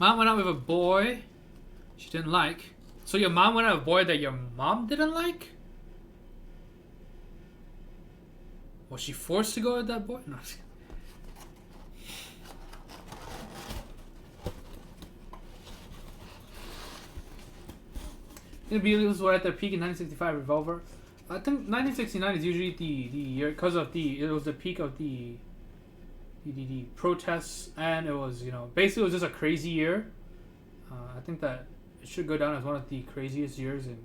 Mom went out with a boy she didn't like. So your mom went out with a boy that your mom didn't like? Was she forced to go with that boy? No. The Beatles were at their peak in 1965. Revolver. I think 1969 is usually the year because of it was the peak of the protests, and it was, you know, basically it was just a crazy year. I think that it should go down as one of the craziest years in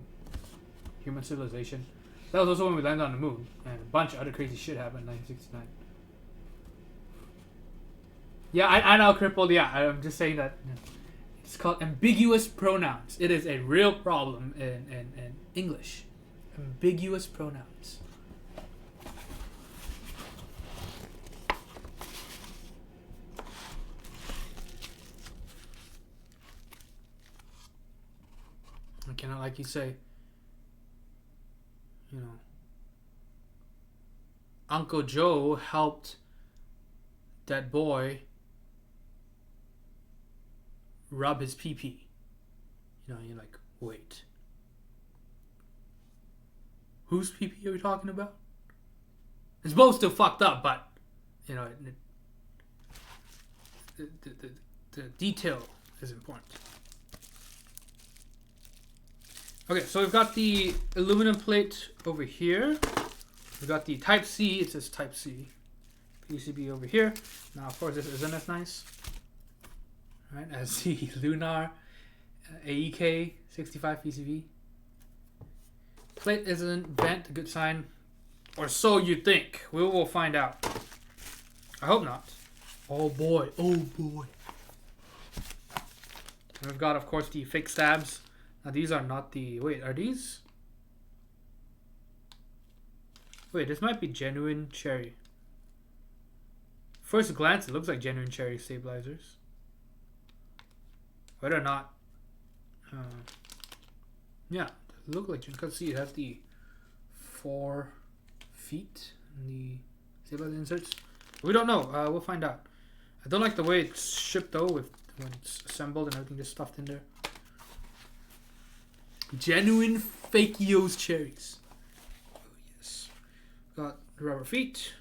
human civilization. That was also when we landed on the moon, and a bunch of other crazy shit happened in 1969. Yeah, I know, crippled. Yeah, I'm just saying that. You know, it's called ambiguous pronouns. It is a real problem in English. Ambiguous pronouns. I cannot, like you say, you know, Uncle Joe helped that boy rub his pee-pee. You know, you're like, wait. Whose pee-pee are we talking about? It's both still fucked up, but, you know, the detail is important. Okay, so we've got the aluminum plate over here. We've got the Type C. It says Type C. PCB over here. Now, of course, this isn't as nice. Right, as the Lunar AEK 65 PCB. Plate isn't bent, a good sign. Or so you think. We will find out. I hope not. Oh boy, oh boy. And we've got, of course, the fake stabs. Now these are not the... Wait, are these? Wait, this might be genuine cherry. First glance, it looks like genuine cherry stabilizers. Whether or not... yeah, it looks like... You can see it has the 4 feet in the stabilizer inserts. We don't know. We'll find out. I don't like the way it's shipped though, when it's assembled and everything just stuffed in there. Genuine fakios cherries. Oh yes. Got rubber feet,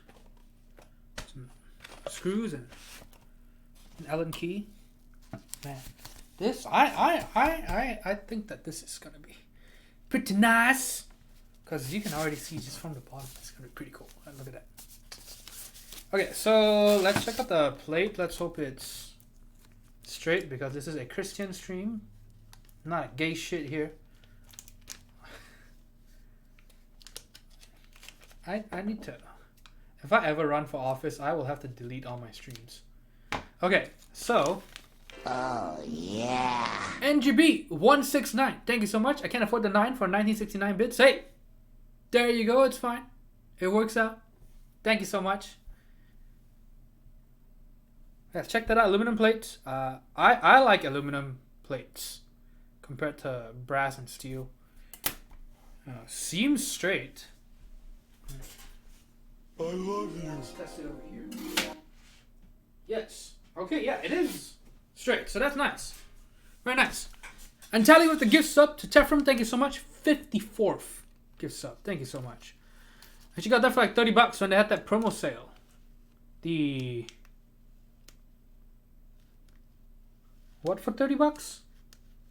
some screws, and an Allen key. Man, this I think that this is gonna be pretty nice, because you can already see just from the bottom it's gonna be pretty cool. Look at that. Okay, so let's check out the plate. Let's hope it's straight, because this is a Christian stream, not a gay shit here. I need to... If I ever run for office, I will have to delete all my streams. Okay, so... Oh, yeah. NGB169. Thank you so much. I can't afford the 9 for 1969 bits. Hey! There you go. It's fine. It works out. Thank you so much. Yeah, check that out. Aluminum plates. I like aluminum plates compared to brass and steel. Seems straight. I love you. Let's test it over here. Yes. Okay, yeah, it is straight. So that's nice. Very nice. And Tally with the gift sub to Tefram. Thank you so much. 54th gift sub. Thank you so much. And she got that for like $30 when they had that promo sale. The... What for $30?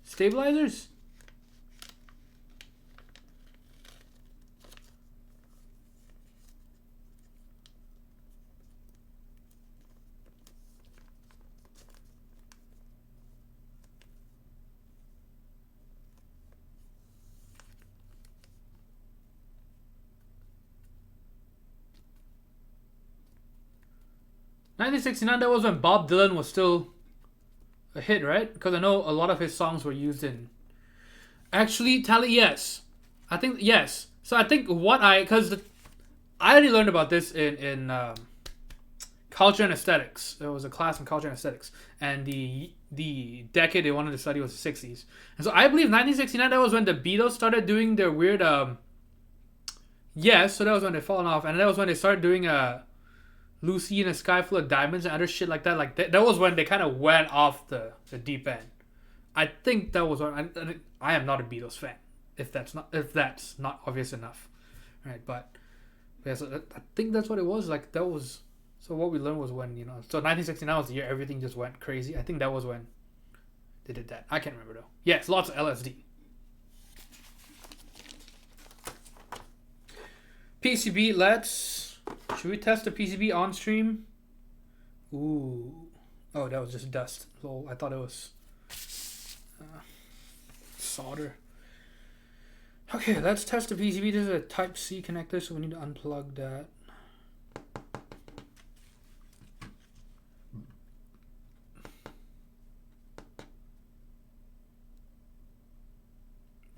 Stabilizers? $1969, that was when Bob Dylan was still a hit, right? Because I know a lot of his songs were used in... Actually, Tally, yes. I think, yes. So I think what because I already learned about this in culture and aesthetics. There was a class in culture and aesthetics. And the decade they wanted to study was the 60s. And so I believe 1969, that was when the Beatles started doing their weird... Yes, so that was when they fallen off. And that was when they started doing Lucy in a Sky Full of Diamonds and other shit like that. Like that was when they kind of went off the deep end. I think that was when I am not a Beatles fan. If that's not obvious enough, right? But yeah, so I think that's what it was. Like that was. So what we learned was when, you know, so 1969 was the year everything just went crazy. I think that was when they did that. I can't remember though. Yes, lots of LSD. PCB, should we test the PCB on stream? Ooh. Oh, that was just dust. So I thought it was solder. Okay, let's test the PCB. This is a Type C connector, so we need to unplug that.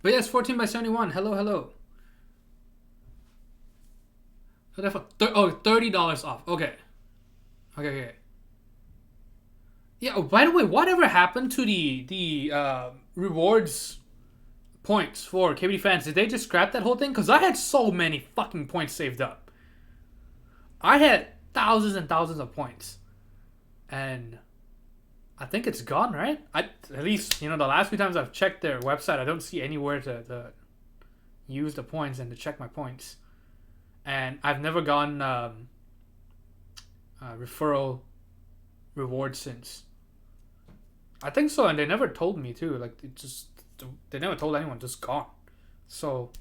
But yes, 14 by 71. Hello, hello. So therefore, $30 off. Okay. Okay. Yeah. Oh, by the way, whatever happened to the rewards points for KBD fans? Did they just scrap that whole thing? Because I had so many fucking points saved up. I had thousands and thousands of points, and I think it's gone, right? At least, you know, the last few times I've checked their website, I don't see anywhere to use the points and to check my points. And I've never gotten referral reward since. I think so, and they never told me too. Like they never told anyone. Just gone. So,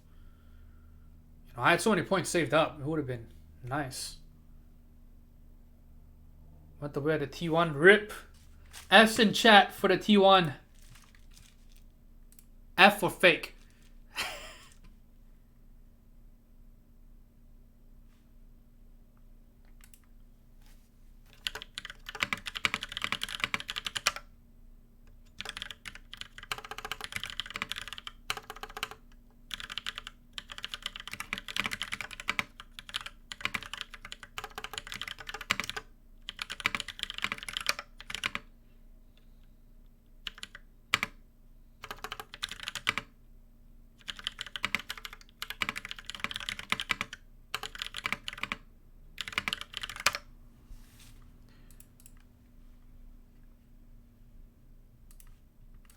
you know, I had so many points saved up. It would have been nice. What the way the T1 rip. F's in chat for the T1. F for fake.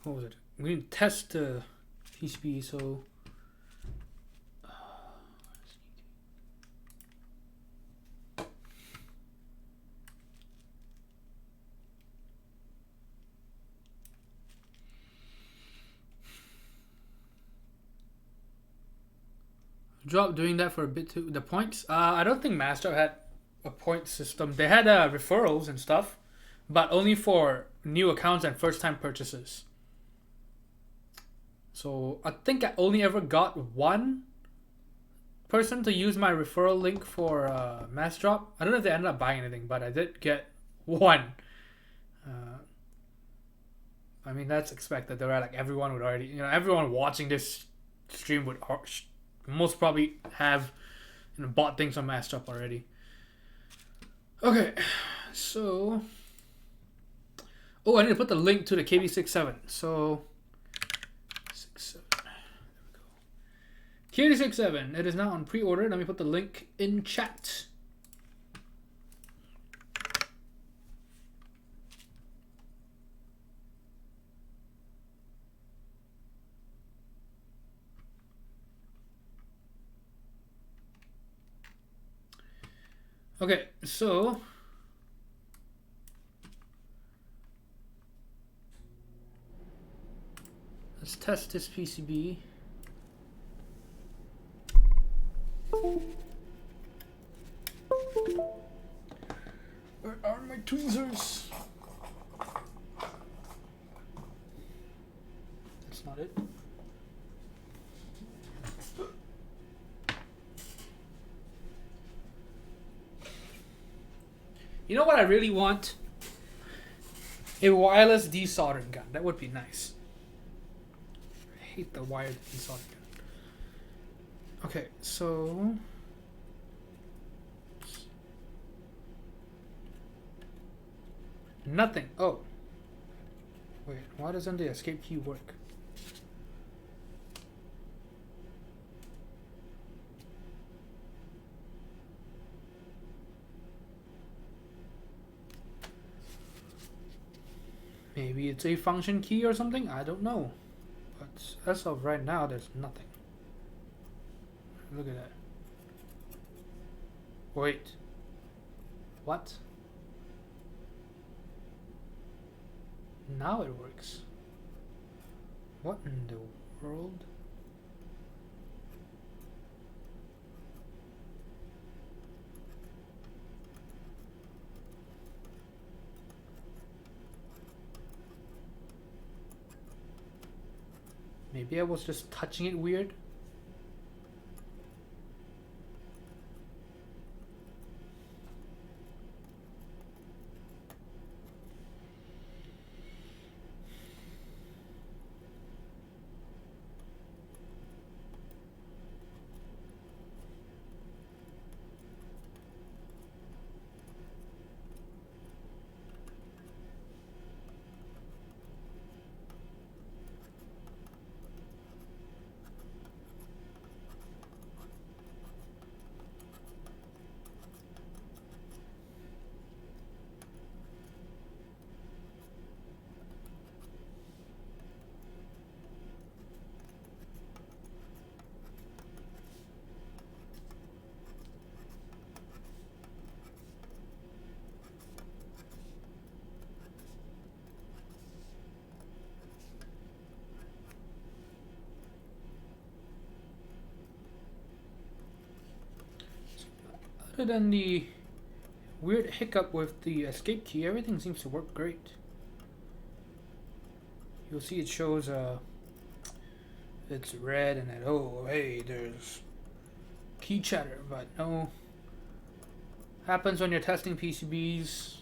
What was it? We didn't test the PCB, so drop doing that for a bit too. The points? I don't think Master had a point system. They had referrals and stuff, but only for new accounts and first-time purchases. So I think I only ever got one person to use my referral link for Mass Drop. I don't know if they ended up buying anything, but I did get one. I mean, that's expected. There are like everyone would already, you know, everyone watching this stream would most probably have, you know, bought things on Mass Drop already. Okay, so I need to put the link to the KBD67. So. KBD67, it is now on pre-order. Let me put the link in chat. Okay, so let's test this PCB. Where are my tweezers? That's not it. You know what I really want? A wireless desoldering gun. That would be nice. I hate the wired desoldering gun. Okay, so nothing. Oh, wait. Why doesn't the escape key work? Maybe it's a function key or something. I don't know. But as of right now, there's nothing. Look at that. Wait. What? Now it works. What in the world? Maybe I was just touching it weird. Other than the weird hiccup with the escape key, everything seems to work great. You'll see it shows it's red and then oh hey there's key chatter, but no. Happens when you're testing PCBs.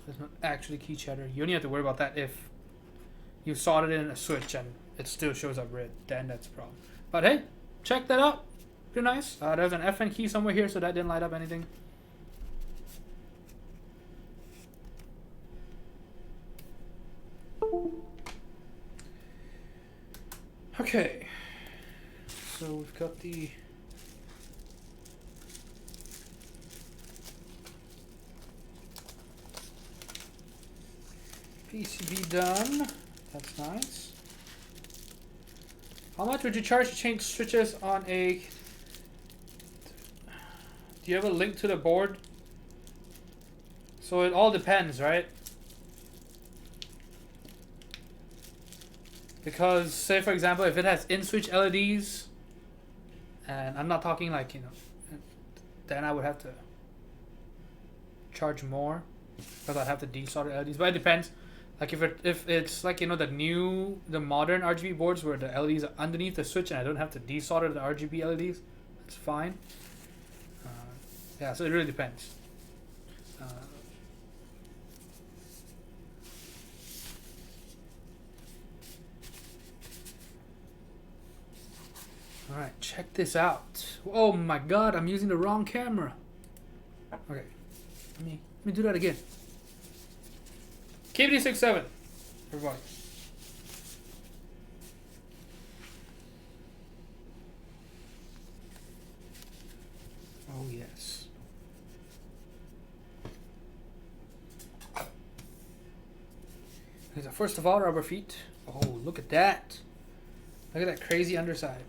There's not actually key chatter. You only have to worry about that if you soldered in a switch and it still shows up red. Then that's a problem. But hey, check that out. Pretty nice. There's an FN key somewhere here, so that didn't light up anything. Okay. So we've got the PCB done. That's nice. How much would you charge to change switches on a... Do you have a link to the board? So it all depends, right? Because, say for example, if it has in-switch LEDs, and I'm not talking like, you know, then I would have to charge more because I'd have to desolder LEDs. But it depends. Like if it's like, you know, the modern RGB boards where the LEDs are underneath the switch and I don't have to desolder the RGB LEDs, that's fine. Yeah, so it really depends. Alright, check this out. Oh my god, I'm using the wrong camera. Okay, let me do that again. KBD67, everybody. Oh yes. First of all, rubber feet. Oh, look at that. Look at that crazy underside.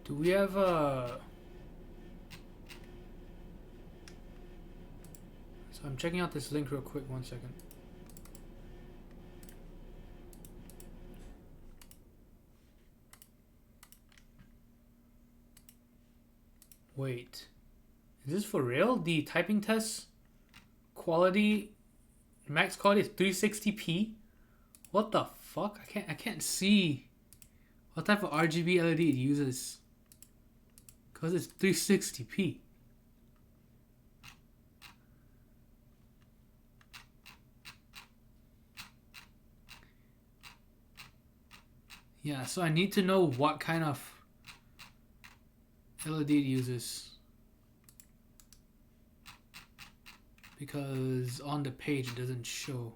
Do we have a... So I'm checking out this link real quick, 1 second. Wait. Is this for real? The typing test quality, max quality is 360p? What the fuck? I can't see what type of RGB LED it uses. Because it's 360p. Yeah, so I need to know what kind of LED it uses. Because on the page it doesn't show.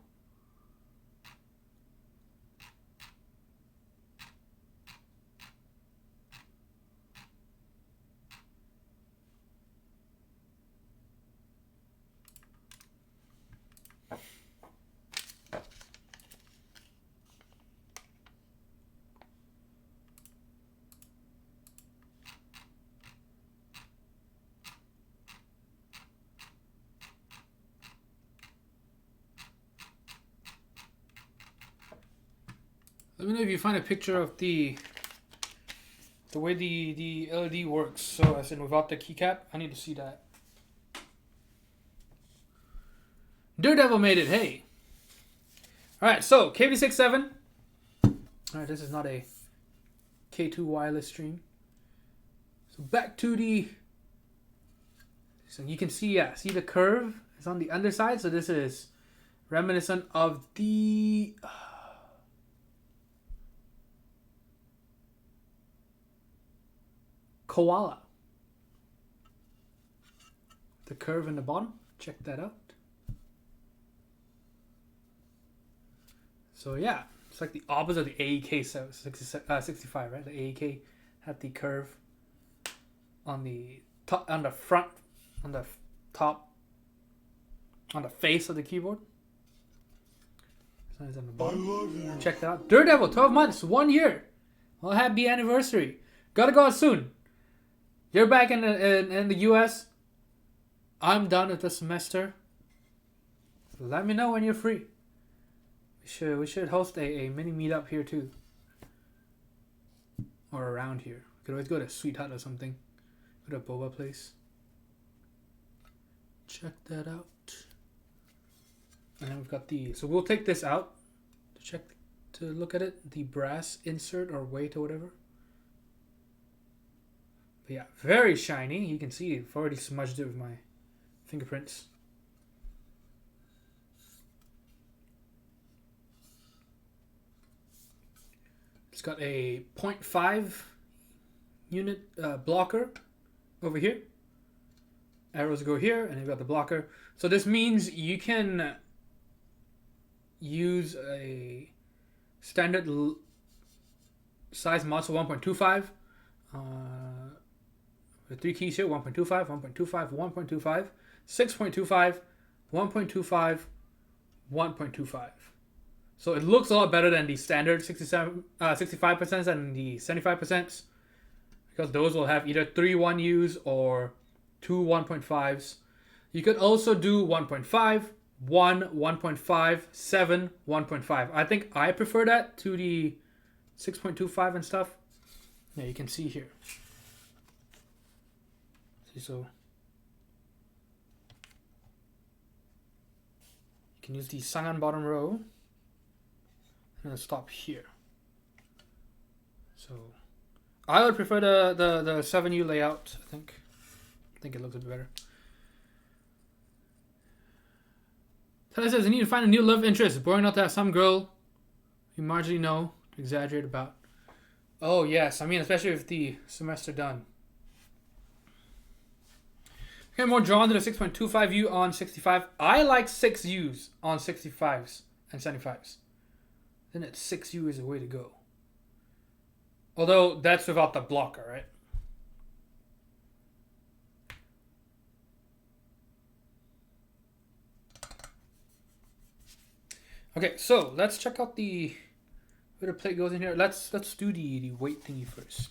Let me know if you find a picture of the way the LED works. So as in without the keycap, I need to see that. Daredevil made it, hey! Alright, so KBD67. Alright, this is not a K2 wireless stream. So back to the... So you can see, see the curve is on the underside. So this is reminiscent of the... koala. The curve in the bottom. Check that out. So yeah, it's like the opposite of the AEK 65, right? The AEK had the curve on the top, on the front, on the top, on the face of the keyboard. So it's on the bottom. Check that out. Daredevil, 12 months, 1 year. Well, happy anniversary. Gotta go out soon. You're back in the US. I'm done with the semester. Let me know when you're free. We should host a mini meetup here too. Or around here. We could always go to Sweet Hut or something. Go to a boba place. Check that out. And then we've got the... So we'll take this out to look at it. The brass insert or weight or whatever. But yeah, very shiny. You can see I've already smudged it with my fingerprints. It's got a 0.5 unit blocker over here. Arrows go here, and you've got the blocker. So this means you can use a standard size mouse of 1.25. The 3 keys here, 1.25, 1.25, 1.25, 6.25, 1.25, 1.25. So it looks a lot better than the standard 65% and the 75%, because those will have either 3 1Us or 2 1.5s. You could also do 1.5, 1, 1.5, 7, 1.5. I think I prefer that to the 6.25 and stuff. Yeah, you can see here. See, so you can use the Sangan bottom row and then stop here. So I would prefer the 7U layout. I think it looks a bit better. Tyler says, I need to find a new love interest. It's boring not to have some girl you marginally know to exaggerate about. Oh, yes. I mean, especially with the semester done. Okay, more drawn to the 6.25U on 65. I like 6Us on 65s and 75s. Then it's 6U is the way to go. Although, that's without the blocker, right? Okay, so let's check out where the plate goes in here. Let's do the weight thingy first.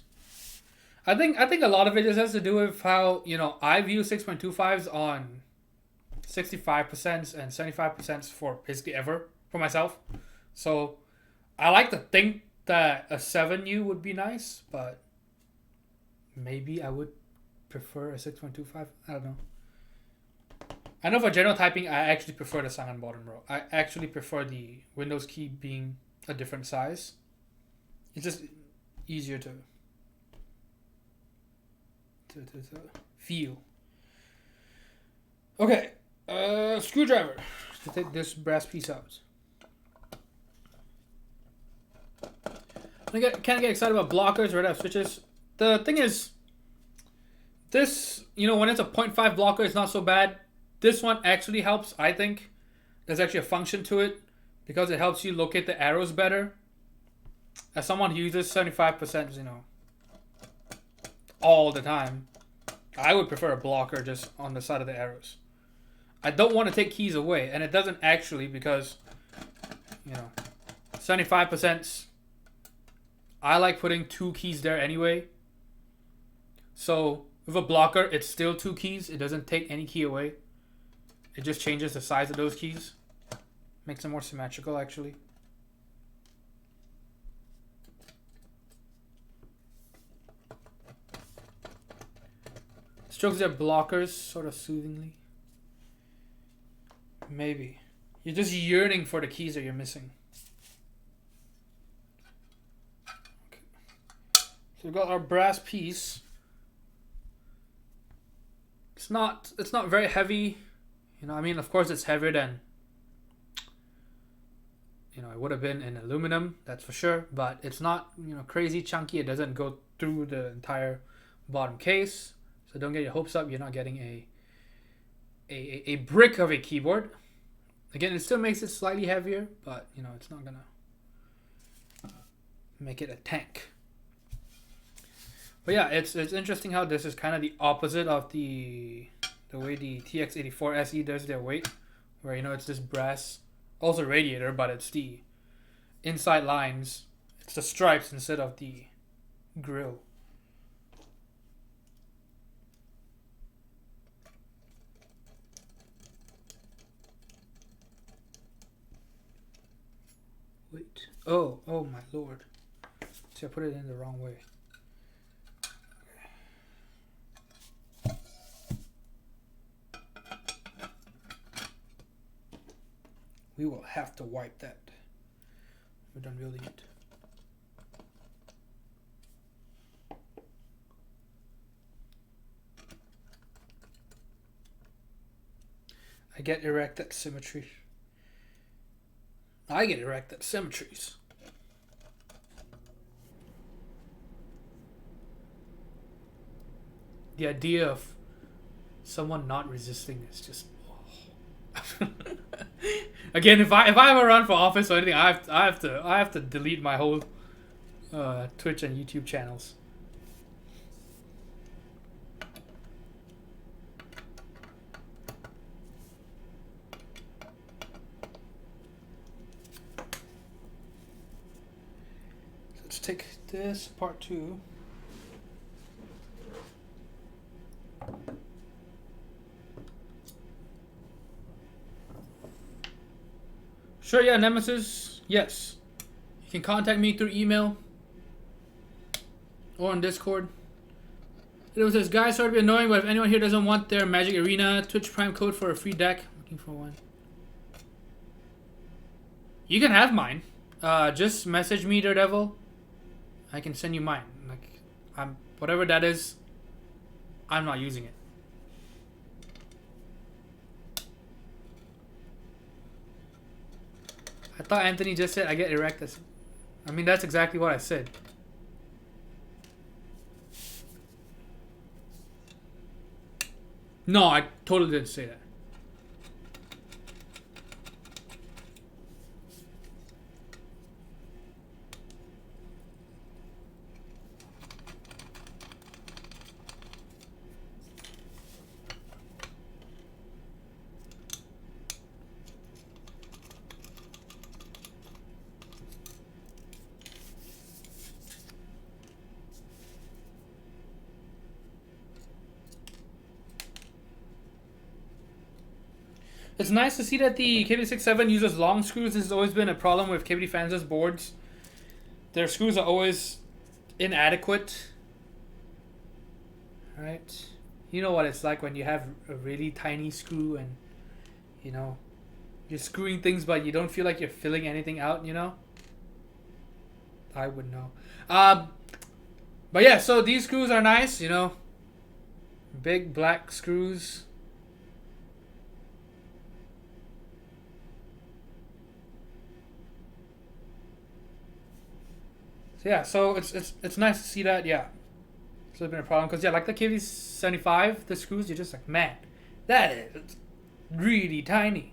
I think a lot of it just has to do with how, I view 6.25s on 65% and 75% for basically ever for myself. So I like to think that a 7U would be nice, but maybe I would prefer a 6.25. I don't know. I know for general typing, I actually prefer the sign on bottom row. I actually prefer the Windows key being a different size. It's just easier to feel. Okay, screwdriver to take this brass piece out. I kind of get excited about blockers, red F switches. The thing is, this, you know, when it's a 0.5 blocker, it's not so bad. This one actually helps, I think. There's actually a function to it because it helps you locate the arrows better. As someone who uses 75%, you know, all the time, I would prefer a blocker just on the side of the arrows. I don't want to take keys away, and it doesn't actually because, you know, 75%, I like putting 2 keys there anyway. So with a blocker, it's still 2 keys. It doesn't take any key away. It just changes the size of those keys. Makes them more symmetrical, actually. Strokes their blockers sort of soothingly. Maybe. You're just yearning for the keys that you're missing. Okay. So we've got our brass piece. It's not very heavy. You know, I mean, of course it's heavier than, you know, it would have been in aluminum, that's for sure. But it's not, you know, crazy chunky. It doesn't go through the entire bottom case. So don't get your hopes up. You're not getting a brick of a keyboard. Again, it still makes it slightly heavier, but, you know, it's not going to make it a tank. But yeah, it's interesting how this is kind of the opposite of the way the TX84 SE does their weight, where, you know, it's this brass, also radiator, but it's the inside lines, it's the stripes instead of the grill. Wait, oh my lord. See, I put it in the wrong way. We will have to wipe that. We're done building it. I get erect at symmetry. I get erect at symmetries. The idea of someone not resisting is just... Oh. Again, if I ever run for office or anything, I have to delete my whole Twitch and YouTube channels. Let's take this part 2. Sure, yeah, Nemesis, yes. You can contact me through email or on Discord. It was this guy, sorry to be annoying, but if anyone here doesn't want their Magic Arena Twitch Prime code for a free deck, looking for one. You can have mine. Just message me, Daredevil. I can send you mine. Like, whatever that is, I'm not using it. I thought Anthony just said I get erect. I mean, that's exactly what I said. No, I totally didn't say that. It's nice to see that the KBD67 uses long screws. This has always been a problem with KBD fans' boards. Their screws are always inadequate. Alright. You know what it's like when you have a really tiny screw and, you're screwing things but you don't feel like you're filling anything out, I would know. But yeah, so these screws are nice, big black screws. So yeah, so it's nice to see that. Yeah, so it's been a problem because like the KBD75, the screws, you're just like, man, that is really tiny.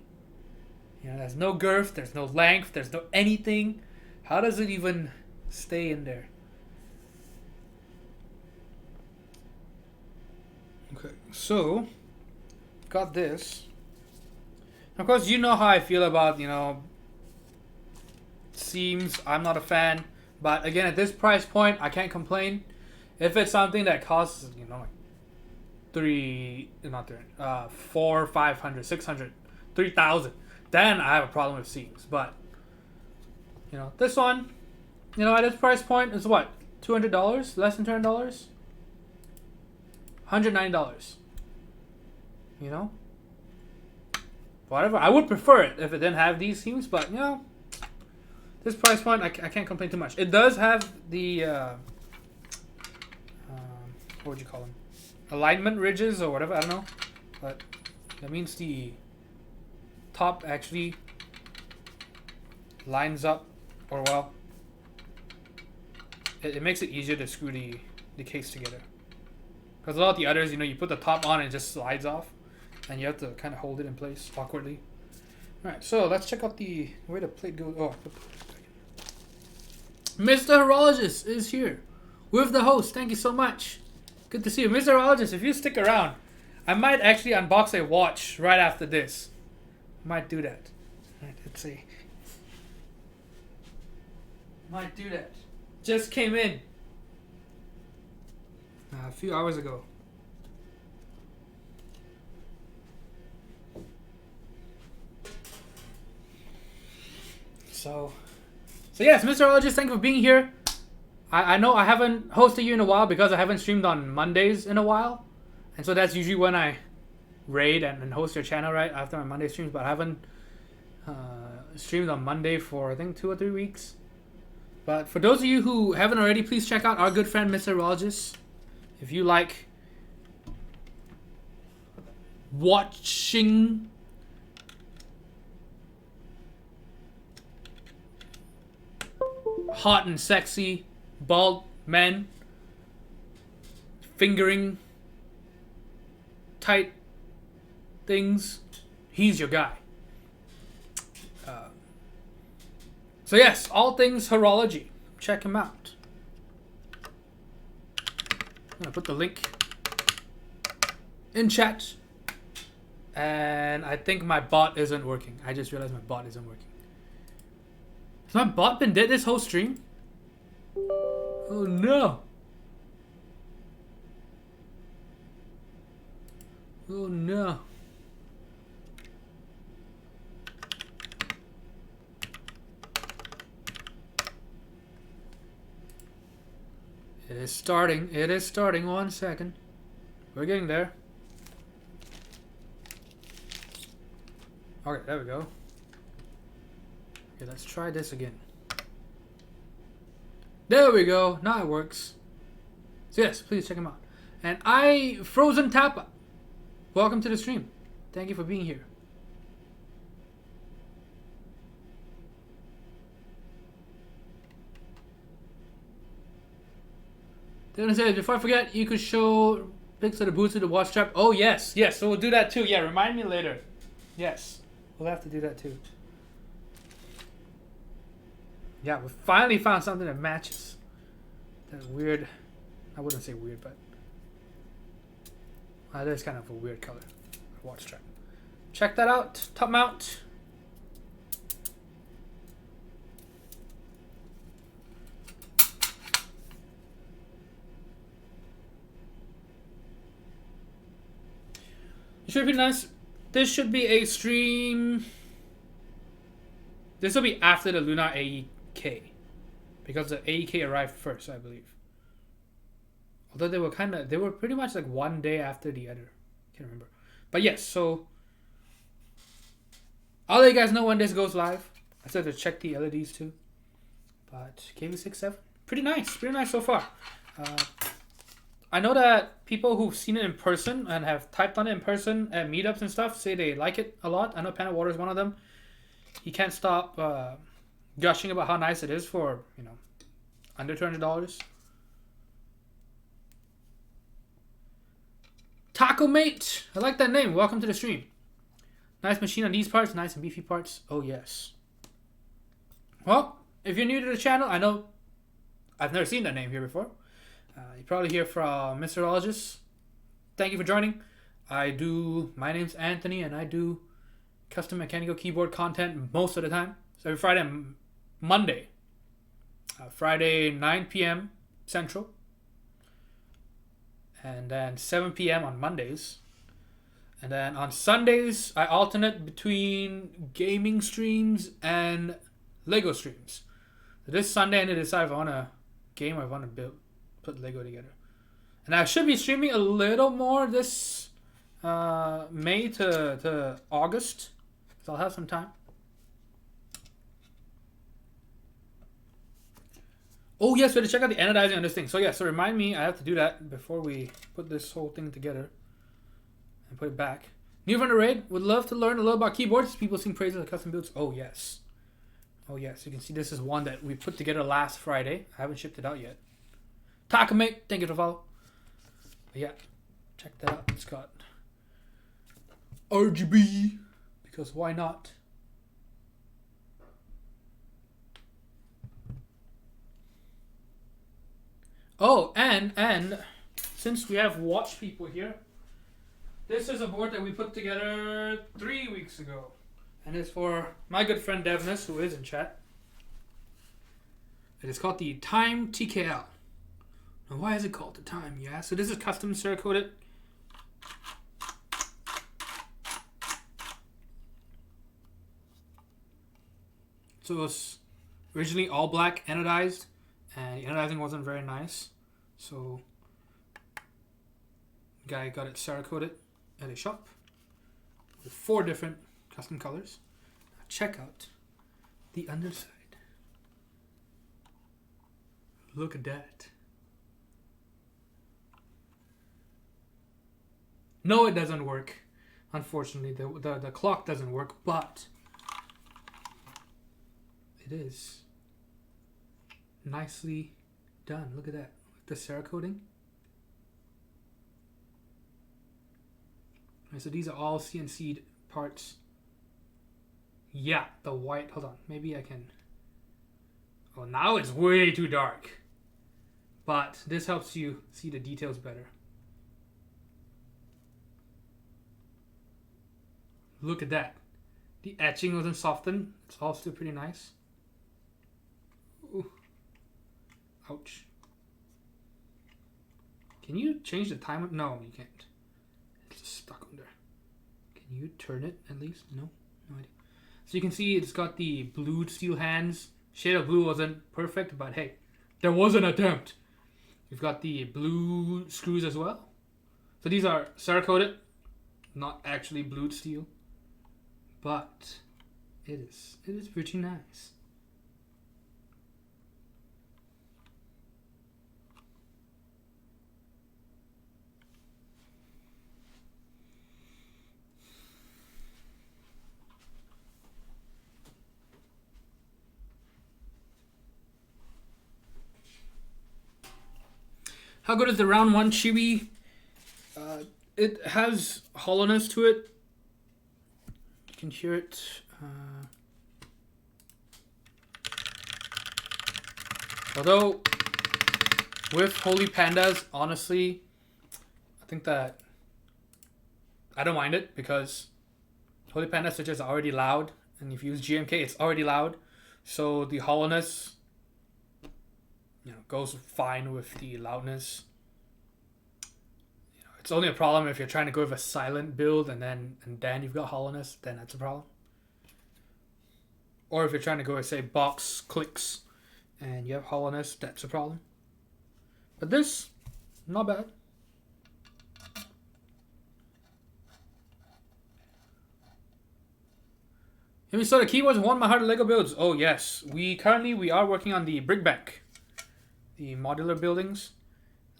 There's no girth, there's no length, there's no anything. How does it even stay in there? Okay, so got this. Of course, you know how I feel about seams. I'm not a fan, but again, at this price point, I can't complain. If it's something that costs like 400, 500, 600, 3,000, then I have a problem with seams. But this one, at this price point is what, $200, less than $200, $190. Whatever. I would prefer it if it didn't have these seams, but this price point, I can't complain too much. It does have the what would you call them? Alignment ridges or whatever. I don't know, but that means the top actually lines up, or well, it makes it easier to screw the case together. Because a lot of the others, you put the top on and it just slides off, and you have to kind of hold it in place awkwardly. All right, so let's check out where the plate goes. Oh, Mr. Horologist is here with the host. Thank you so much. Good to see you, Mr. Horologist. If you stick around, I might actually unbox a watch right after this. Might do that. All right, let's see. Might do that. Just came in a few hours ago. So yes, Mr. Horologist, thank you for being here. I know I haven't hosted you in a while because I haven't streamed on Mondays in a while. And so that's usually when I raid and host your channel right after my Monday streams. But I haven't streamed on Monday for I think 2 or 3 weeks. But for those of you who haven't already, please check out our good friend Mr. Horologist. If you like watching hot and sexy bald men fingering tight things, he's your guy. So yes, all things horology. Check him out. I'm gonna put the link in chat. And I think my bot isn't working. I just realized my bot isn't working. Has my bot been dead this whole stream? Oh no. Oh no. It is starting. It is starting. 1 second. We're getting there. Okay, there we go. Okay, let's try this again. There we go. Now it works. So yes, please check him out. And Frozen Tappa, welcome to the stream. Thank you for being here. Then I said, before I forget, you could show pics of the boots of the watch strap. Oh yes, yes. So we'll do that too. Yeah, remind me later. Yes, we'll have to do that too. Yeah, we finally found something that matches that weird. I wouldn't say weird, but that is kind of a weird color watch strap. Check that out. Top mount. It should be nice. This should be a stream. This will be after the Lunar AEK, because the AEK arrived first, I believe. Although they were pretty much like one day after the other. Can't remember. But yes, so I'll let you guys know when this goes live. I still have to check the LEDs too. But KBD67, pretty nice so far. I know that people who've seen it in person and have typed on it in person at meetups and stuff say they like it a lot. I know Panda Water is one of them. He can't stop gushing about how nice it is for, under $200. Taco Mate! I like that name. Welcome to the stream. Nice machine on these parts. Nice and beefy parts. Oh, yes. Well, if you're new to the channel, I know I've never seen that name here before. You probably hear from Mrologist. Thank you for joining. My name's Anthony, and I do custom mechanical keyboard content most of the time. So every Friday and Monday. Friday, 9 p.m. Central. And then 7 p.m. on Mondays. And then on Sundays, I alternate between gaming streams and Lego streams. So this Sunday, I need to decide if I want to game or if I want to put Lego together. And I should be streaming a little more this May to August. So I'll have some time. Oh yes, we have to check out the anodizing on this thing. So yeah, so remind me, I have to do that before we put this whole thing together and put it back. New from the raid, would love to learn a little about keyboards. People sing praises of custom builds. Oh yes. Oh yes, you can see this is one that we put together last Friday. I haven't shipped it out yet. Takamate, thank you for follow. But yeah, check that out. It's got RGB, because why not? Oh, and since we have watch people here, this is a board that we put together 3 weeks ago. And it's for my good friend Devness, who is in chat. It is called the Time TKL. Now, why is it called the Time? Yeah, so this is custom Cerakoted. So it was originally all black anodized, and the anodizing wasn't very nice. So the guy got it Cerakoted at a shop with 4 different custom colors. Now check out the underside. Look at that. No, it doesn't work. Unfortunately, the clock doesn't work, but it is nicely done. Look at that. The Cerakoting. Right, so these are all CNC'd parts. Yeah, the white. Hold on. Maybe I can. Oh, now it's way too dark. But this helps you see the details better. Look at that. The etching wasn't softened. It's all still pretty nice. Ooh. Ouch. Can you change the time? No, you can't. It's just stuck on there. Can you turn it at least? No? No idea. So you can see it's got the blued steel hands. Shade of blue wasn't perfect, but hey, there was an attempt. We've got the blue screws as well. So these are Cerakoted, not actually blued steel. But it is pretty nice. How good is the round 1 Chewy? It has hollowness to it. You can hear it. Although, with Holy Pandas, honestly, I think that I don't mind it because Holy Panda switches are already loud, and if you use GMK, it's already loud. So the hollowness, goes fine with the loudness. It's only a problem if you're trying to go with a silent build and then you've got hollowness, then that's a problem. Or if you're trying to go with, say, box clicks and you have hollowness, that's a problem. But this not bad. Have you saw the keywords won my heart of Lego builds? Oh yes, we are working on the brick bank, the modular buildings.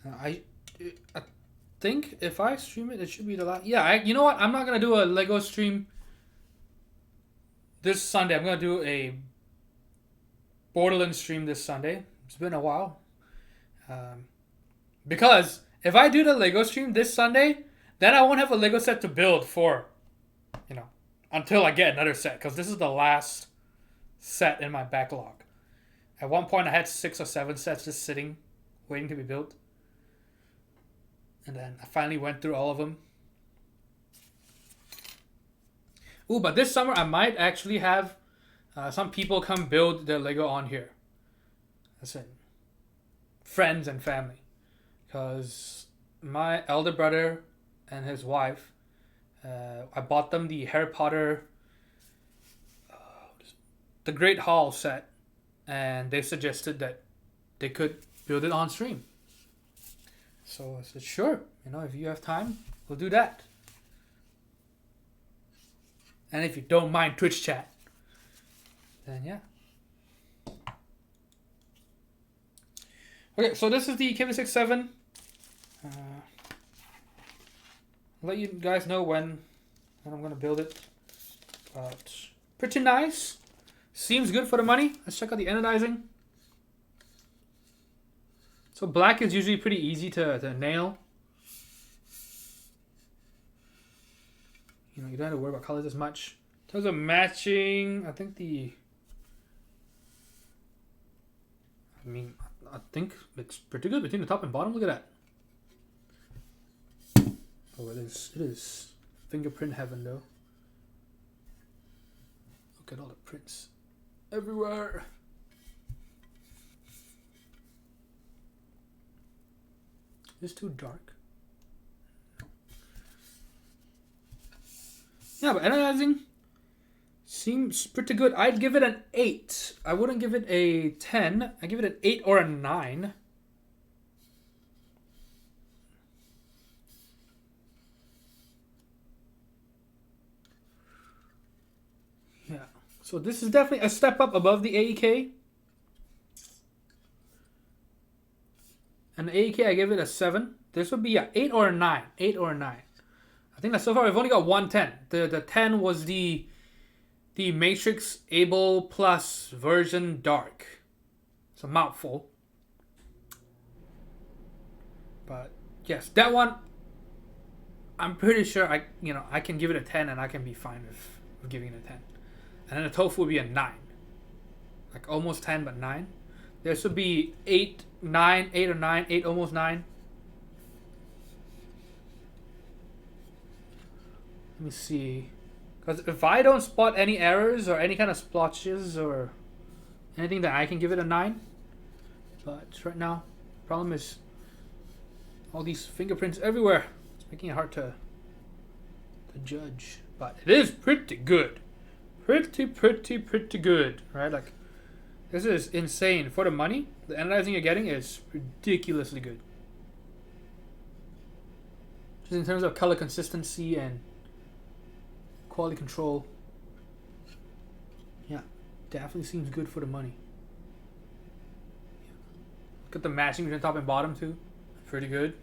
I think if I stream it, it should be the last. Yeah, you know what? I'm not gonna do a Lego stream this Sunday. I'm gonna do a Borderlands stream this Sunday. It's been a while. Because if I do the Lego stream this Sunday, then I won't have a Lego set to build for, until I get another set. Because this is the last set in my backlog. At one point I had 6 or 7 sets just sitting, waiting to be built. And then I finally went through all of them. Ooh, but this summer I might actually have some people come build their Lego on here. That's it. Friends and family. Because my elder brother and his wife, I bought them the Harry Potter, the Great Hall set, and they suggested that they could build it on stream. So I said, sure, if you have time, we'll do that. And if you don't mind Twitch chat, then yeah. Okay, so this is the KBD67. I'll let you guys know when I'm going to build it. But pretty nice. Seems good for the money. Let's check out the anodizing. So black is usually pretty easy to nail. You don't have to worry about colors as much. In terms of matching, I think I think it's pretty good between the top and bottom. Look at that. Oh, it is fingerprint heaven though. Look at all the prints everywhere. Is this too dark? Yeah, but anodizing seems pretty good. I'd give it an 8. I wouldn't give it a 10. I give it an 8 or a 9. Yeah. So this is definitely a step up above the AEK. And the AEK, I give it a 7. This would be a 8 or a 9. 8 or a 9. I think that so far we've only got one 10. The 10 was the Matrix Able Plus version Dark. It's a mouthful. But yes, that one I'm pretty sure I can give it a 10 and I can be fine with giving it a 10. And then the tofu would be a 9. Like almost 10 but 9. This would be 8, 9, 8 or 9, 8 almost 9. Let me see. Because if I don't spot any errors or any kind of splotches or anything, that I can give it a 9. But right now, the problem is all these fingerprints everywhere. It's making it hard to judge. But it is pretty good. Pretty good. Right? Like, this is insane. For the money, the anodizing you're getting is ridiculously good. Just in terms of color consistency and quality control. Yeah, definitely seems good for the money. Yeah. Look at the matching between top and bottom too. Pretty good.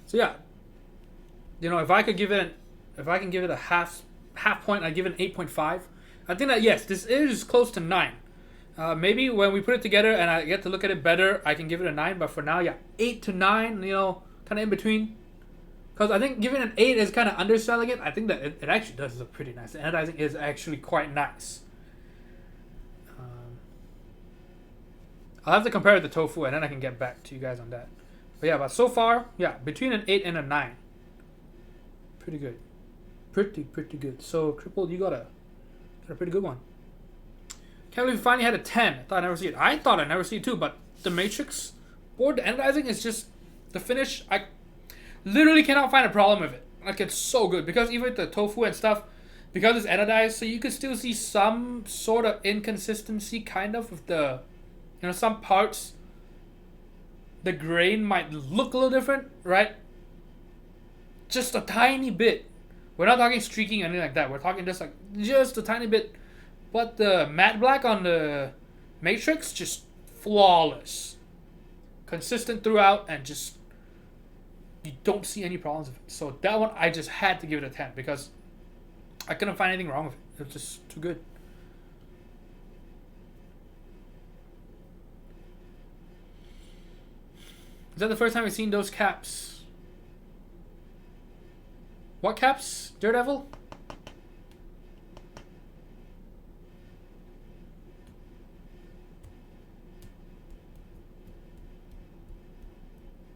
So yeah, if I can give it a half point, I'd give it an 8.5. I think that yes, this is close to 9. Maybe when we put it together and I get to look at it better, I can give it a 9. But for now, yeah, 8 to 9. Kind of in between. Because I think giving an 8 is kind of underselling it. I think that it actually does look pretty nice. The anodizing is actually quite nice. I'll have to compare it to tofu and then I can get back to you guys on that. But yeah, but so far, yeah, between an 8 and a 9. Pretty good. Pretty good. So, Crippled, you got a pretty good one. Can't believe we finally had a 10. I thought I'd never see it. I thought I'd never see it too, but the Matrix board, the anodizing is just the finish. I literally cannot find a problem with it. Like, it's so good. Because even with the tofu and stuff, because it's anodized, so you can still see some sort of inconsistency, kind of, with the, some parts the grain might look a little different, right? Just a tiny bit. We're not talking streaking or anything like that. We're talking just a tiny bit. But the matte black on the Matrix, just flawless. Consistent throughout, and just you don't see any problems with it. So that one, I just had to give it a 10 because I couldn't find anything wrong with it. It was just too good. Is that the first time you've seen those caps? What caps? Daredevil?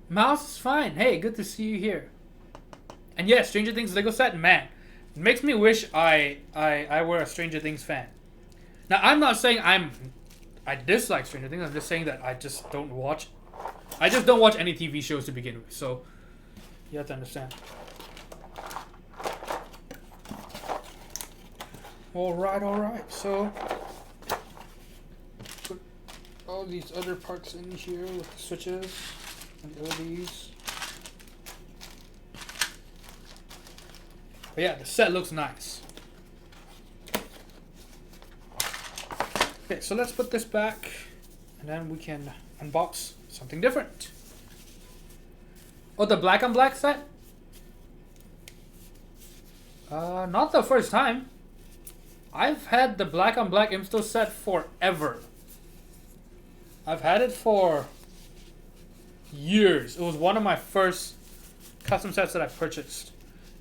Mouse is fine. Hey, good to see you here. And yes, Stranger Things Lego set, man, it makes me wish I were a Stranger Things fan. Now, I'm not saying I dislike Stranger Things. I'm just saying that I just don't watch any TV shows to begin with. So you have to understand. All right. So put all these other parts in here with the switches and all these. But yeah, the set looks nice. Okay, so let's put this back, and then we can unbox something different. Oh, the black on black set? Not the first time. I've had the black on black Imsto set forever. I've had it for years. It was one of my first custom sets that I purchased.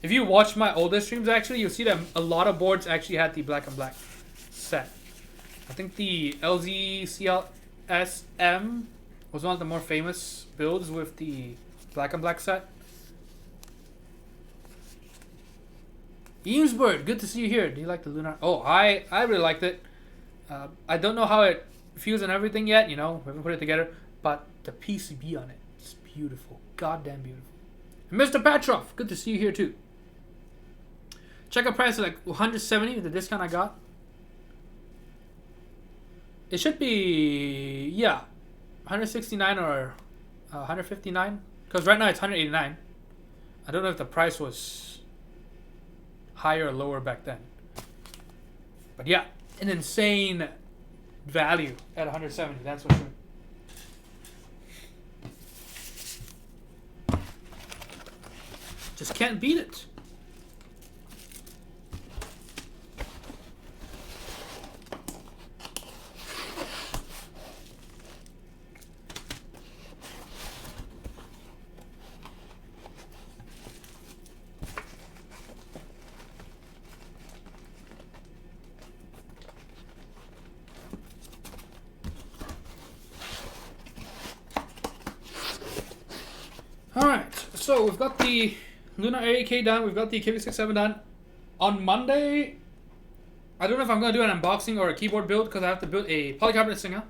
If you watch my older streams, actually, you'll see that a lot of boards actually had the black on black set. I think the LZCLSM was one of the more famous builds with the black on black set. Eamsburg, good to see you here. Do you like the Lunar? Oh, I really liked it. I don't know how it feels and everything yet. You know, we haven't put it together. But the PCB on it is beautiful. Goddamn beautiful. And Mr. Petrov, good to see you here too. Checkout price is like 170 with the discount I got. It should be, yeah, 169 or 159. Because right now it's 189. I don't know if the price was higher or lower back then. But yeah, an insane value at 170, that's for sure. Just can't beat it. Alright, so we've got the Lunar AAK done, we've got the KBD67 done. On Monday, I don't know if I'm going to do an unboxing or a keyboard build because I have to build a polycarbonate singer.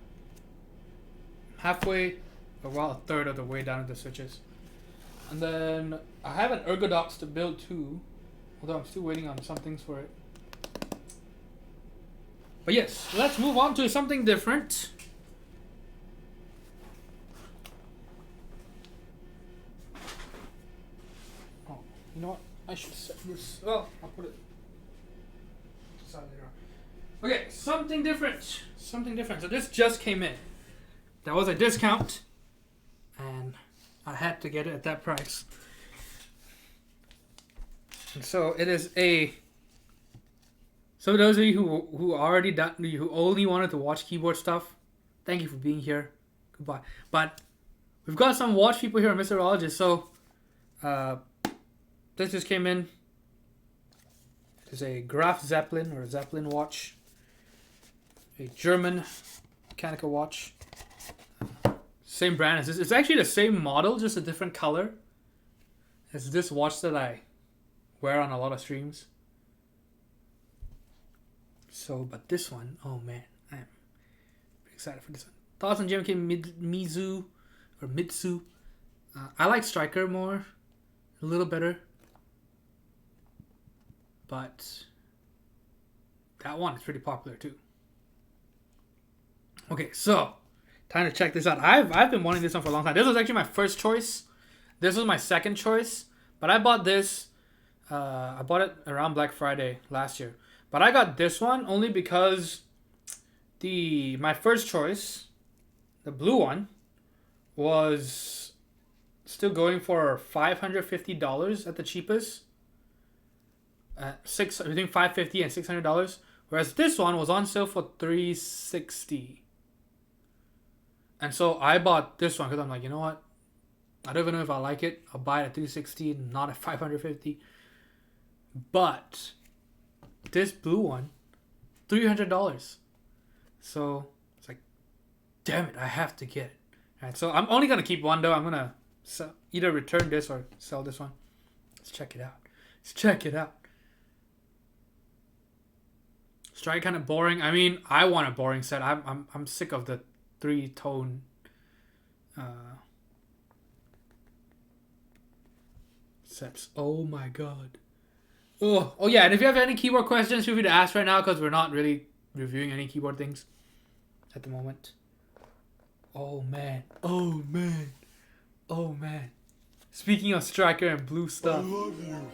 Halfway, or well, a third of the way down to the switches. And then I have an Ergodox to build too, although I'm still waiting on some things for it. But yes, let's move on to something different. You know what? I should set this. Well, I'll put it aside later on. Okay, something different. Something different. So this just came in. That was a discount, and I had to get it at that price. And so it is a. So those of you who already done, who only wanted to watch keyboard stuff, thank you for being here. Goodbye. But we've got some watch people here, Meteorologist. So. This just came in. It's a Graf Zeppelin or Zeppelin watch. A German mechanical watch. Same brand as this. It's actually the same model, just a different color. It's this watch that I wear on a lot of streams. So, but this one, oh man, I'm excited for this one. Thoughts on JMK Mizu or Mitsu? I like Striker more, a little better. But that one is pretty popular too. Okay, so Time to check this out. I've been wanting this one for a long time. This was actually my first choice. This was my second choice. But I bought this. I bought it around Black Friday last year. But I got this one only because my first choice, the blue one, was still going for $550 at the cheapest. Between $550 and $600. Whereas this one was on sale for $360. And so I bought this one because I'm like, you know what? I don't even know if I like it. I'll buy it at $360, not at $550. But this blue one, $300. So it's like, damn it, I have to get it. All right, so I'm only gonna keep one though. I'm gonna either return this or sell this one. Let's check it out. Let's check it out. Strike kind of boring. I mean, I want a boring set. I'm sick of the 3-tone sets. Oh my god. Oh yeah, and if you have any keyboard questions, feel free to ask right now because we're not really reviewing any keyboard things at the moment. Oh man. Oh man. Oh man. Speaking of Striker and blue stuff. I love you.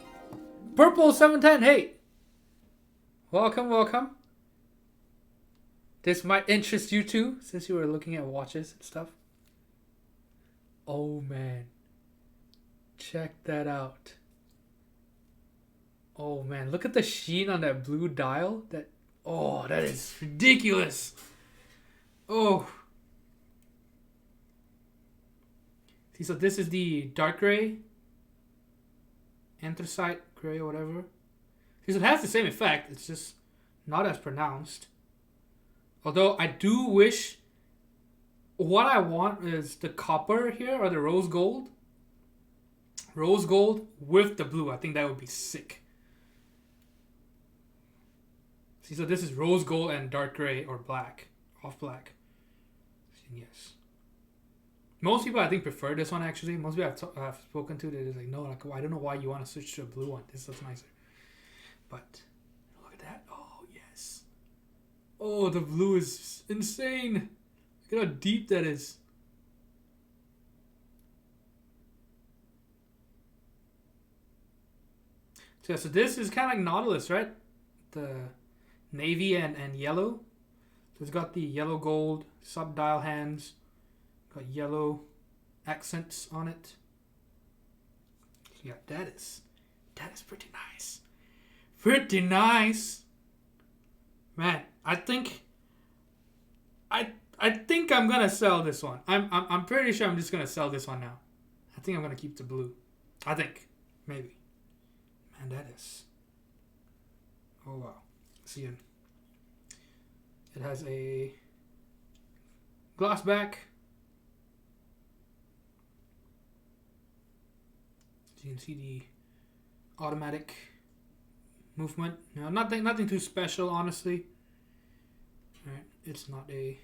Purple 710, hey. Welcome, welcome. This might interest you too, since you were looking at watches and stuff. Oh man. Check that out. Oh man, look at the sheen on that blue dial. That is ridiculous. Oh. See, so this is the dark gray, anthracite gray or whatever. See, so it has the same effect. It's just not as pronounced. Although I do wish, what I want is the copper here or the rose gold. Rose gold with the blue. I think that would be sick. See, so this is rose gold and dark gray or black, off black. Yes. Most people I think prefer this one actually. Most people I've spoken to, they're just like, no, like, I don't know why you want to switch to a blue one. This looks nicer. But look at that. Oh yes. Oh, the blue is insane. Look at how deep that is. So, yeah, so this is kind of like Nautilus, right? The navy and yellow. So it's got the yellow gold sub-dial hands. Got yellow accents on it. So yeah, that is pretty nice. Pretty nice. Man, I think I'm gonna sell this one. I'm pretty sure I'm just gonna sell this one now. I think I'm gonna keep the blue. I think. Maybe. Man, that is. Oh wow. See it. It has a glass back. You can see the automatic movement. No, nothing too special, honestly. Right, it's not a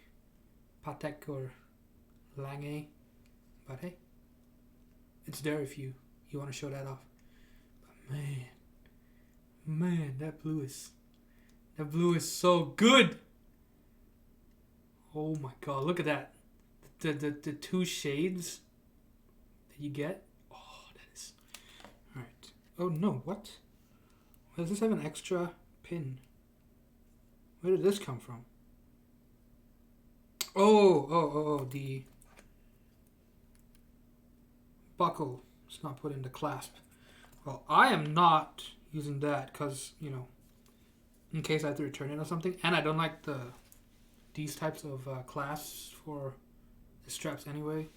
Patek or Lange, but hey, it's there if you want to show that off. But man, that blue is so good. Oh my god, look at that. The two shades that you get. Alright. Oh no, what? Why does this have an extra pin? Where did this come from? Oh, the buckle is not put in the clasp. Well, I am not using that because, you know, in case I have to return it or something. And I don't like these types of clasps for the straps anyway.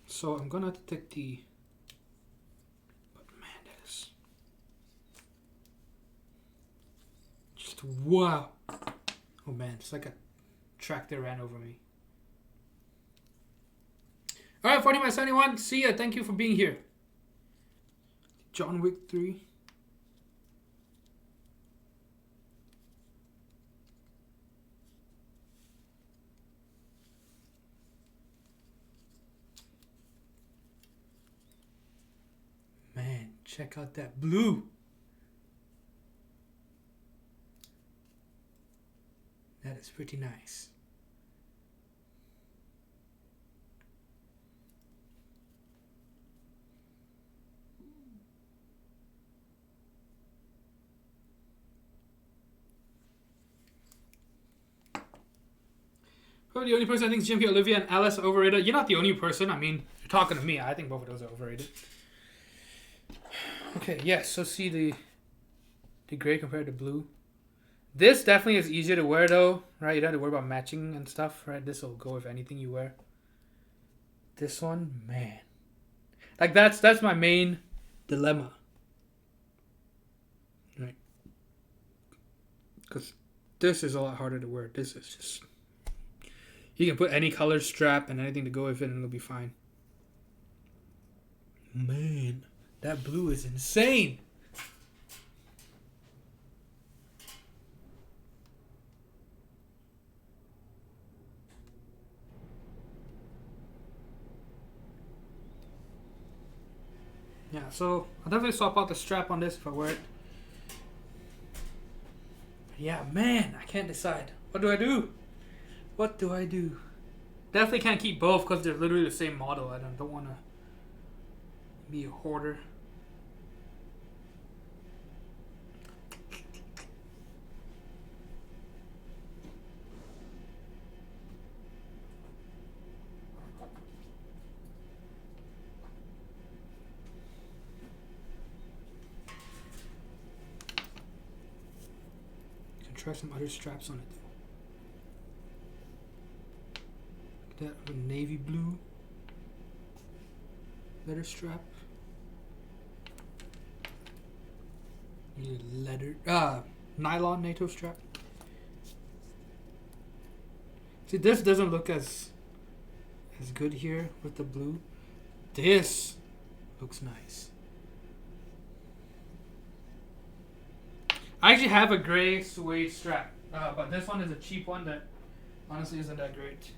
So I'm gonna have to take the... Just wow. Oh man, it's like a tractor ran over me. Alright, 40 by 71. See ya. Thank you for being here. John Wick 3. Man, check out that blue. That is pretty nice. Oh, the only person I think is GMP, Olivia, and Alice are overrated. You're not the only person. I mean, you're talking to me. I think both of those are overrated. Okay, yes. So see the gray compared to blue. This definitely is easier to wear though, right? You don't have to worry about matching and stuff, right? This will go with anything you wear. This one, man. Like that's my main dilemma. Right. Because this is a lot harder to wear. This is just... You can put any color strap and anything to go with it and it'll be fine. Man, that blue is insane. Yeah, so I'll definitely swap out the strap on this if I wear it. Yeah, man, I can't decide. What do I do? What do I do? Definitely can't keep both because they're literally the same model. I don't want to be a hoarder. Can try some other straps on it though. That navy blue leather strap. Need a leather nylon NATO strap. See, this doesn't look as good here with the blue. This looks nice. I actually have a gray suede strap, but this one is a cheap one that honestly isn't that great.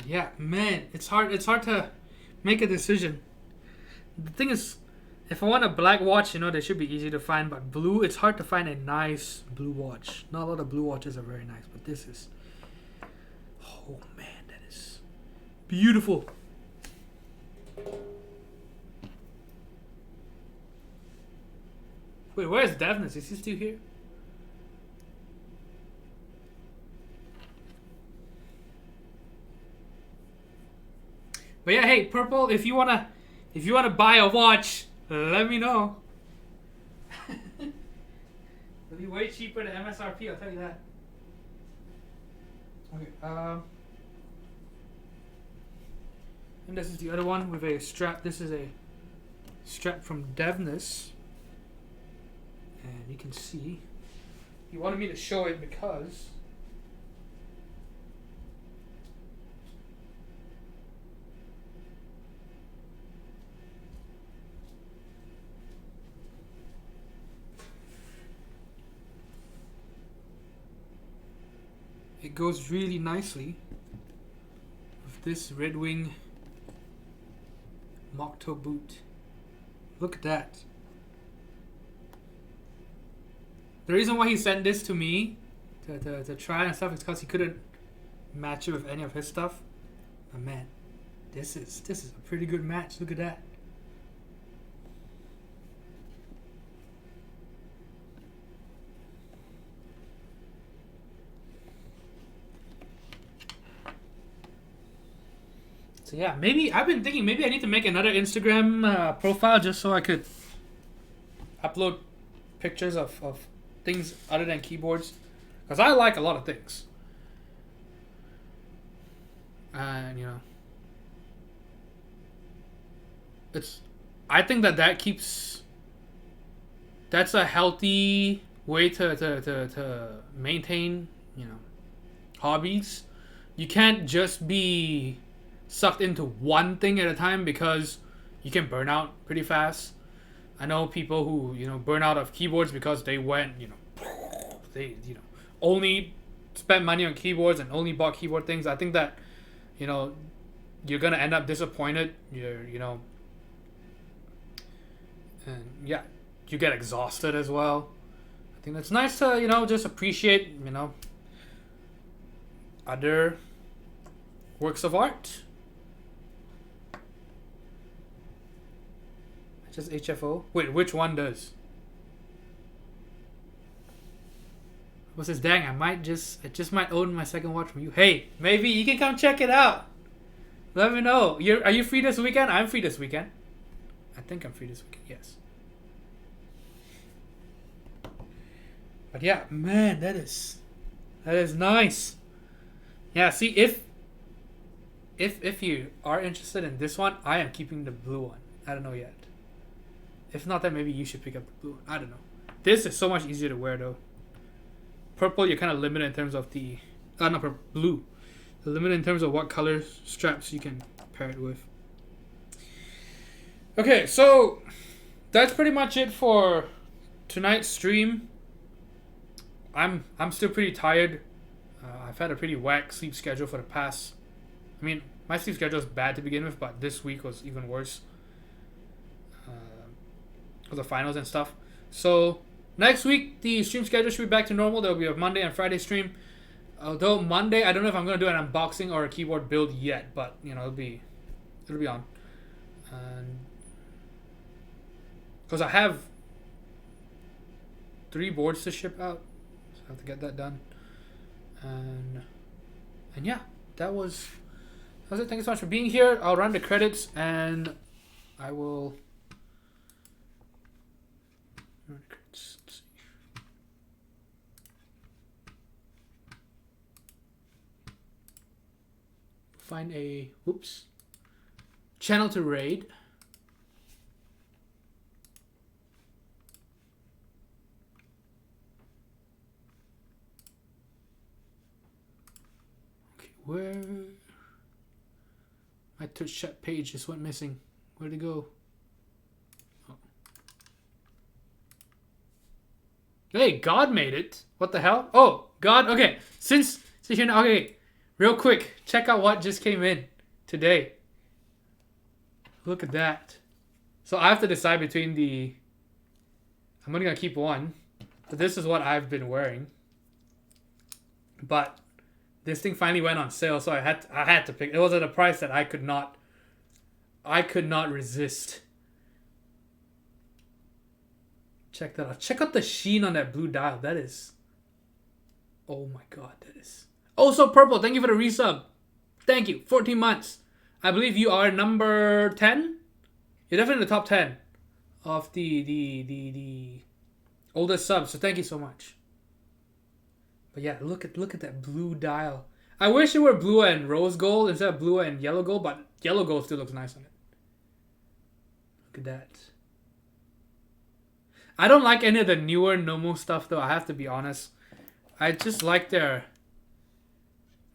Yeah, man, it's hard to make a decision. The thing is, if I want a black watch, they should be easy to find, but blue, it's hard to find a nice blue watch. Not a lot of blue watches are very nice, but this is... Oh, man, that is beautiful. Wait, where's Devness? Is he still here? But yeah, hey, Purple, if you wanna buy a watch, let me know. It'll be way cheaper than MSRP, I'll tell you that. Okay, and this is the other one with a strap. This is a strap from Devness. And you can see, he wanted me to show it because it goes really nicely with this Red Wing mock toe boot. Look at that. The reason why he sent this to me to try and stuff is because he couldn't match it with any of his stuff. But man, this is a pretty good match. Look at that. So yeah, maybe I've been thinking maybe I need to make another Instagram profile just so I could upload pictures of things other than keyboards, because I like a lot of things, and I think that's a healthy way to maintain hobbies. You can't just be sucked into one thing at a time because you can burn out pretty fast. I know people who burn out of keyboards because they went they only spent money on keyboards and only bought keyboard things. I think that you're gonna end up disappointed. You know, and yeah, you get exhausted as well. I think it's nice to, you know, just appreciate, you know, other works of art. Just HFO. Wait, which one does? What's this? Dang, I just might own my second watch from you. Hey, maybe you can come check it out. Let me know. Are you free this weekend? I'm free this weekend. I think I'm free this weekend. Yes. But yeah, man, that is nice. Yeah, see, if you are interested in this one, I am keeping the blue one. I don't know yet. If not, then maybe you should pick up the blue one. I don't know. This is so much easier to wear though. Purple, you're kind of limited in terms of the... not purple, blue. You're limited in terms of what color straps you can pair it with. Okay, so that's pretty much it for tonight's stream. I'm still pretty tired. I've had a pretty whack sleep schedule for the past... I mean, my sleep schedule is bad to begin with, but this week was even worse. Because of finals and stuff. So... next week, the stream schedule should be back to normal. There will be a Monday and Friday stream. Although Monday, I don't know if I'm going to do an unboxing or a keyboard build yet. But, you know, it'll be on. And because I have 3 boards to ship out. So I have to get that done. And yeah, that was it. Thank you so much for being here. I'll run the credits and I will... find a channel to raid. Okay, where my Twitch chat page just went missing. Where'd it go? Oh. Hey, God made it. What the hell? Oh, God. Okay, since you're not, okay. Real quick, check out what just came in today. Look at that. So I have to decide between the... I'm only going to keep one. But this is what I've been wearing. But this thing finally went on sale, so I had to pick. It was at a price that I could not resist. Check that out. Check out the sheen on that blue dial. That is... oh my God, that is... Also, Purple, thank you for the resub. Thank you. 14 months. I believe you are number 10? You're definitely in the top 10 of the oldest subs, so thank you so much. But yeah, look at that blue dial. I wish it were blue and rose gold instead of blue and yellow gold, but yellow gold still looks nice on it. Look at that. I don't like any of the newer Nomo stuff though, I have to be honest. I just like their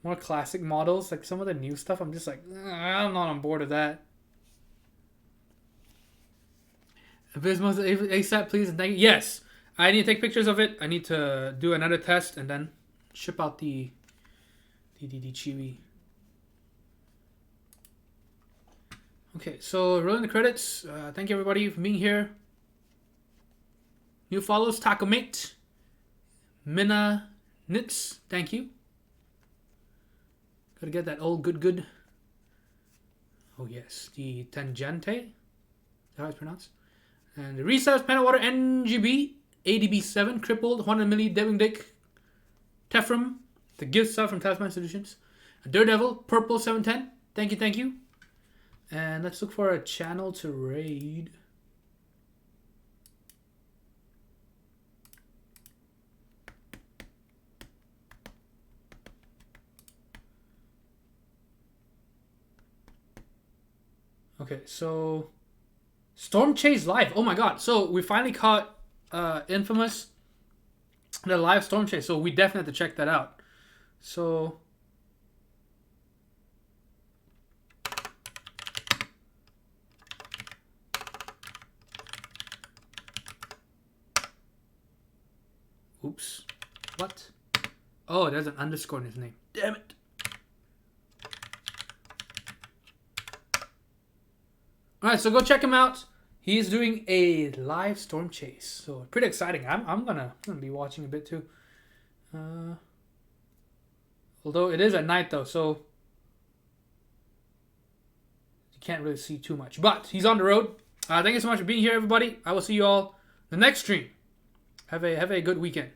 more classic models. Like some of the new stuff, I'm just like, I'm not on board with that. Abysmal ASAP, please, and thank you. Yes, I need to take pictures of it. I need to do another test and then ship out the Chiwi. Okay, so rolling the credits. Thank you everybody for being here. New follows, Taco Mate, Minna Nits, thank you. Gotta get that old good. Oh yes, the Tangente. Is that how it's pronounced? And the Resubs, Planet Water, NGB, KBD67, Crippled, 100 Milli, Deving Dick, Tefram, the gift sub from Tasman Solutions, Daredevil, Purple 710, thank you. And let's look for a channel to raid. Okay, so Storm Chase Live. Oh my God. So we finally caught Infamous, the live Storm Chase. So we definitely have to check that out. So oops. What? Oh, there's an underscore in his name. Damn it. All right, so go check him out. He's doing a live storm chase, so pretty exciting. I'm gonna be watching a bit too. Although it is at night though, so you can't really see too much. But he's on the road. Thank you so much for being here, everybody. I will see you all the next stream. Have a good weekend.